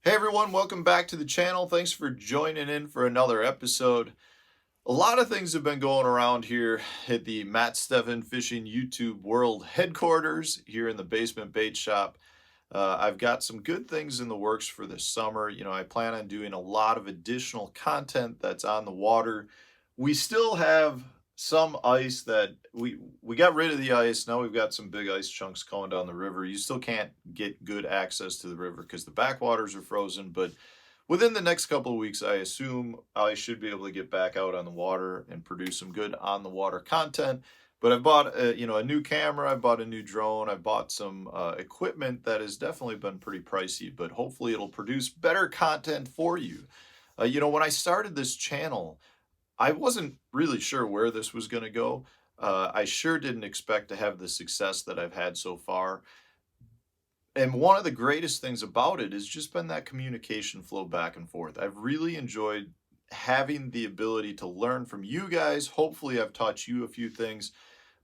Hey everyone, welcome back to the channel. Thanks for joining in for another episode. A lot of things have been going around here at the Matt Steffen Fishing YouTube World headquarters here in the basement bait shop. I've got some good things in the works for this summer. I plan on doing a lot of additional content that's on the water. We still have some ice that we got rid of the ice. Now we've got some big ice chunks going down the river. You still can't get good access to the river because the backwaters are frozen, but within the next couple of weeks, I assume I should be able to get back out on the water and produce some good on the water content. But I've bought a new camera, I bought a new drone, I bought some equipment that has definitely been pretty pricey, but hopefully it'll produce better content for you. When I started this channel, I wasn't really sure where this was going to go. I sure didn't expect to have the success that I've had so far. And one of the greatest things about it has just been that communication flow back and forth. I've really enjoyed having the ability to learn from you guys. Hopefully, I've taught you a few things.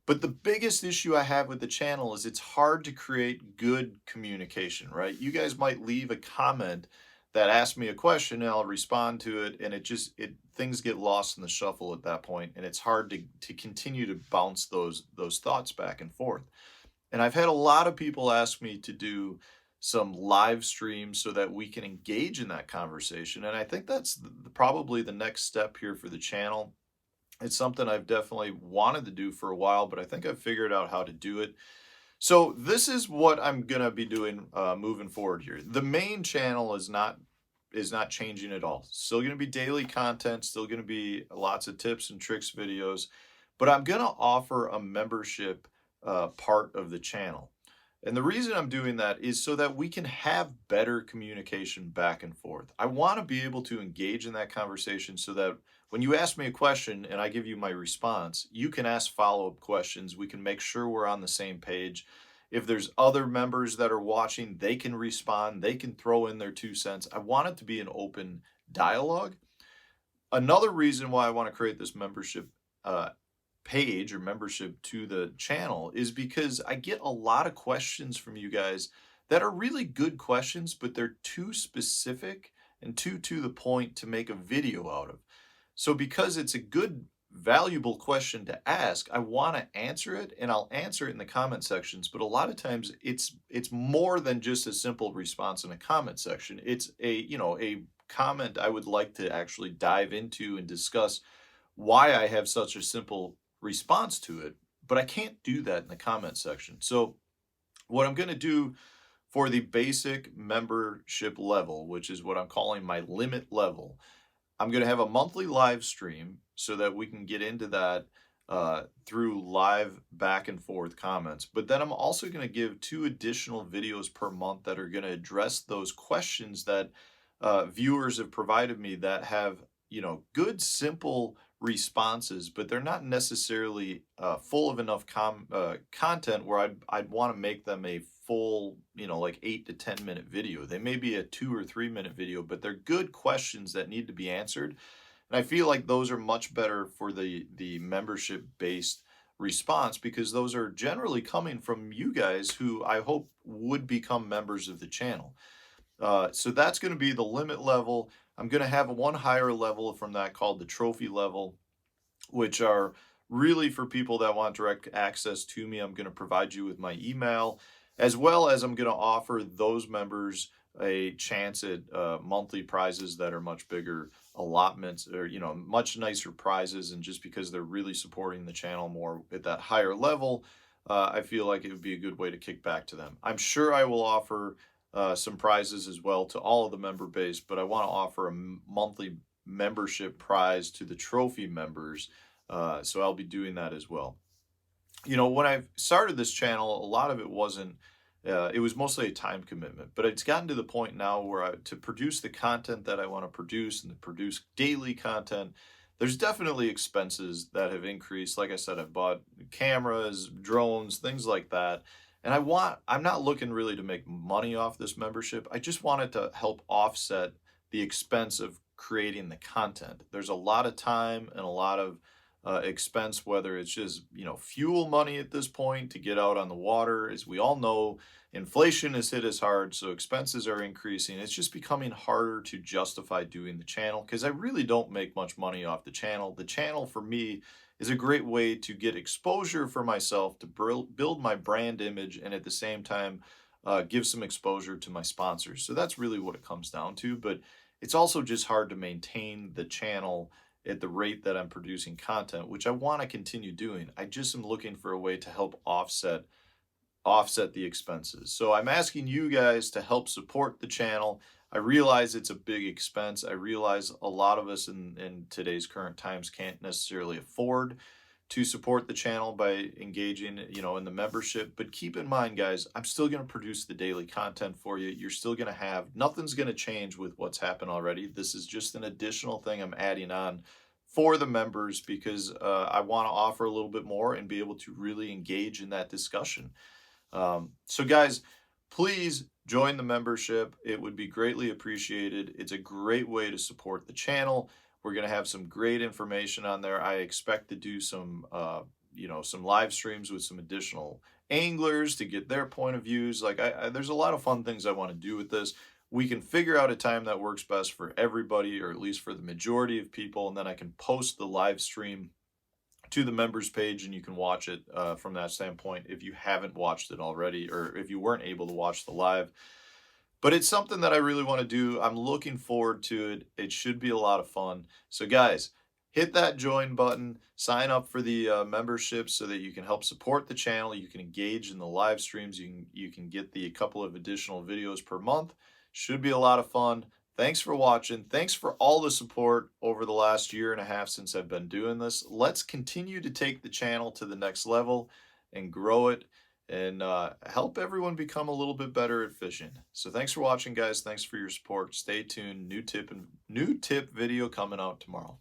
But the biggest issue I have with the channel is it's hard to create good communication, right? You guys might leave a comment that asks me a question and I'll respond to it, and things get lost in the shuffle at that point, and it's hard to continue to bounce those thoughts back and forth. And I've had a lot of people ask me to do some live streams so that we can engage in that conversation. And I think that's probably the next step here for the channel. It's something I've definitely wanted to do for a while, but I think I've figured out how to do it. So this is what I'm going to be doing moving forward here. The main channel is not changing at all. Still going to be daily content, still going to be lots of tips and tricks videos, but I'm going to offer a membership part of the channel. And the reason I'm doing that is so that we can have better communication back and forth. I want to be able to engage in that conversation so that when you ask me a question and I give you my response, you can ask follow-up questions. We can make sure we're on the same page. If there's other members that are watching, they can respond, they can throw in their 2 cents. I want it to be an open dialogue. Another reason why I want to create this membership page or membership to the channel is because I get a lot of questions from you guys that are really good questions, but they're too specific and too to the point to make a video out of. So because it's a good, valuable question to ask, I want to answer it, and I'll answer it in the comment sections. But a lot of times it's more than just a simple response in a comment section. It's a comment I would like to actually dive into and discuss why I have such a simple response to it, but I can't do that in the comment section. So what I'm going to do for the basic membership level, which is what I'm calling my limit level, I'm going to have a monthly live stream so that we can get into that through live back and forth comments. But then I'm also going to give 2 additional videos per month that are going to address those questions that viewers have provided me that have, good, simple responses, but they're not necessarily full of enough content where I'd want to make them a full, like 8 to 10 minute video. They may be a 2 or 3 minute video, but they're good questions that need to be answered. And I feel like those are much better for the membership based response, because those are generally coming from you guys who I hope would become members of the channel. So that's going to be the limit level. I'm going to have one higher level from that called the trophy level, which are really for people that want direct access to me. I'm going to provide you with my email, as well as I'm going to offer those members a chance at monthly prizes that are much bigger allotments, or much nicer prizes. And just because they're really supporting the channel more at that higher level, I feel like it would be a good way to kick back to them. I'm sure I will offer some prizes as well to all of the member base, but I want to offer a monthly membership prize to the trophy members. So I'll be doing that as well. When I started this channel, a lot of it wasn't, it was mostly a time commitment, but it's gotten to the point now where to produce the content that I want to produce and to produce daily content, there's definitely expenses that have increased. Like I said, I've bought cameras, drones, things like that. And I'm not looking really to make money off this membership. I just want it to help offset the expense of creating the content. There's a lot of time and a lot of expense, whether it's just, fuel money at this point to get out on the water. As we all know, inflation has hit us hard, so expenses are increasing. It's just becoming harder to justify doing the channel because I really don't make much money off the channel. The channel for me is a great way to get exposure for myself, to build my brand image, and at the same time, give some exposure to my sponsors. So that's really what it comes down to. But it's also just hard to maintain the channel at the rate that I'm producing content, which I want to continue doing. I just am looking for a way to help offset the expenses. So I'm asking you guys to help support the channel. I realize it's a big expense. I realize a lot of us in today's current times can't necessarily afford to support the channel by engaging, in the membership. But keep in mind, guys, I'm still going to produce the daily content for you. You're still going to have, nothing's going to change with what's happened already. This is just an additional thing I'm adding on for the members because I want to offer a little bit more and be able to really engage in that discussion. So guys, please join the membership. It would be greatly appreciated. It's a great way to support the channel. We're going to have some great information on there. I expect to do some, some live streams with some additional anglers to get their point of views. Like there's a lot of fun things I want to do with this. We can figure out a time that works best for everybody, or at least for the majority of people. And then I can post the live stream to the members page and you can watch it from that standpoint if you haven't watched it already, or if you weren't able to watch the live. But it's something that I really want to do. I'm looking forward to it. It should be a lot of fun. So guys, hit that join button, sign up for the membership so that you can help support the channel. You can engage in the live streams. You can get the couple of additional videos per month. Should be a lot of fun. Thanks for watching. Thanks for all the support over the last year and a half since I've been doing this. Let's continue to take the channel to the next level and grow it and help everyone become a little bit better at fishing. So thanks for watching, guys. Thanks for your support. Stay tuned. New tip video coming out tomorrow.